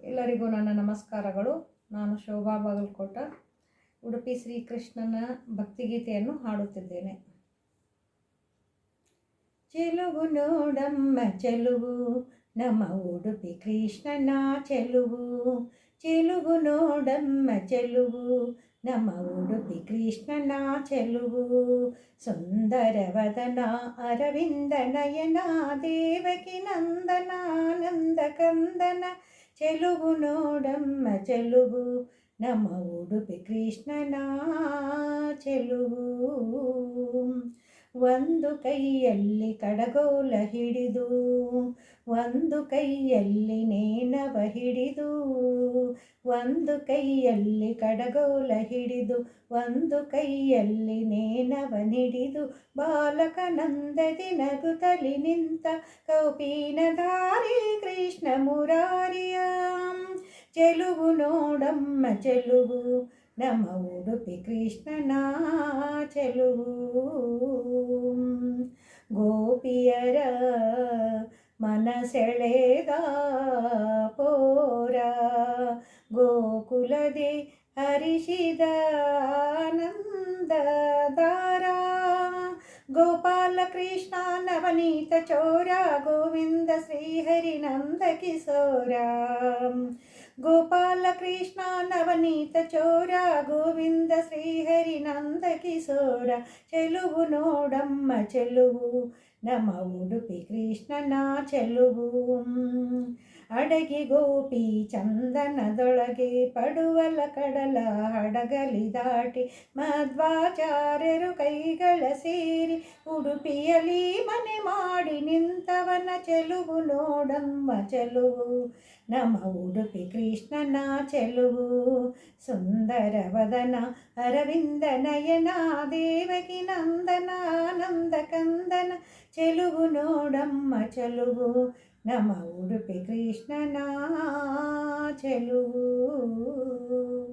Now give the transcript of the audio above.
ಎಲ್ಲರಿಗೂ ನನ್ನ ನಮಸ್ಕಾರಗಳು. ನಾನು ಶೋಭಾ ಬಾಗಲಕೋಟ, ಉಡುಪಿ ಶ್ರೀಕೃಷ್ಣನ ಭಕ್ತಿಗೀತೆಯನ್ನು ಹಾಡುತ್ತಿದ್ದೇನೆ. ಚೆಲುವು ನೋಡಮ್ಮ ಚೆಲುವು, ನಮ್ಮ ಉಡುಪಿ ಕೃಷ್ಣನ ಚೆಲುವು. ಚೆಲುವು ನೋಡಮ್ಮ ಚೆಲುವು, ನಮ್ಮ ಉಡುಪಿ ಕೃಷ್ಣನ ಚೆಲುವು. ಸುಂದರವದನ ಅರವಿಂದ ನಯನ, ದೇವಕಿ ನಂದನ ಆನಂದ ಕಂದನ. ಚೆಲುವು ನೋಡಮ್ಮ ಚೆಲುವು, ನಮ್ಮ ಉಡುಪಿ ಕೃಷ್ಣನ ಚೆಲುವು. ಒಂದು ಕೈಯಲ್ಲಿ ಕಡಗೋಲ ಹಿಡಿದು, ಒಂದು ಕೈಯಲ್ಲಿ ನೇಣವ ಹಿಡಿದು, ಒಂದು ಕೈಯಲ್ಲಿ ಕಡಗೋಲ ಹಿಡಿದು, ಒಂದು ಕೈಯಲ್ಲಿ ನೇಣವನಿಡಿದು, ಬಾಲಕನಂದದಿ ನಗುತ್ತಲಿ ನಿಂತ ಕೌಪೀನಧಾರಿ ಕೃಷ್ಣ ಮುರಾರಿಯ. ಚೆಲುವು ನೋಡಮ್ಮ ಚೆಲುವು, ನಮ್ಮ ಉಡುಪಿ ಕೃಷ್ಣನ ಚೆಲುವು. ಗೋಪಿಯರ ಮನಸೆಳೆದ ಪೋರ, ಗೋಕುಲದಿ ಹರಿಸಿದ ಆನಂದದಾರ. ಗೋಪಾಲ ಕೃಷ್ಣ ನವನೀತ ಚೋರ, ಗೋವಿಂದ ಶ್ರೀಹರಿ ನಂದ ಕಿಶೋರ. ಗೋಪಾಲ ಕೃಷ್ಣ ನವನೀತ ಚೋರ, ಗೋವಿಂದ ಶ್ರೀಹರಿ ನಂದ ಕಿಶೋರ. ಚೆಲುವು ನೋಡಮ್ಮ ಚೆಲುವು, ನಮ್ಮ ಉಡುಪಿ ಕೃಷ್ಣನ ಚೆಲುವು. ಅಡಗಿ ಗೋಪಿ ಚಂದನದೊಳಗೆ, ಪಡುವಲ ಕಡಲ ಹಡಗಲಿ ದಾಟಿ, ಮಧ್ವಾಚಾರ್ಯರು ಕೈಗಳ ಸೇರಿ, ಉಡುಪಿಯಲ್ಲಿ ಮನೆ ಮಾಡಿ ನಿಂತವನ. ಚೆಲುವು ನೋಡಮ್ಮ ಚೆಲುವು, ನಮ್ಮ ಉಡುಪಿ ಕೃಷ್ಣನ ಚೆಲುವು. ಸುಂದರವದನ ಅರವಿಂದ ನಯನ, ದೇವಕಿ ನಂದನ ಆನಂದ ಕಂದನ. ಚೆಲುವು ನೋಡಮ್ಮ ಚೆಲುವು, ನಮ್ಮ ಉಡುಪಿ ಕೃಷ್ಣನ ಚೆಲುವು.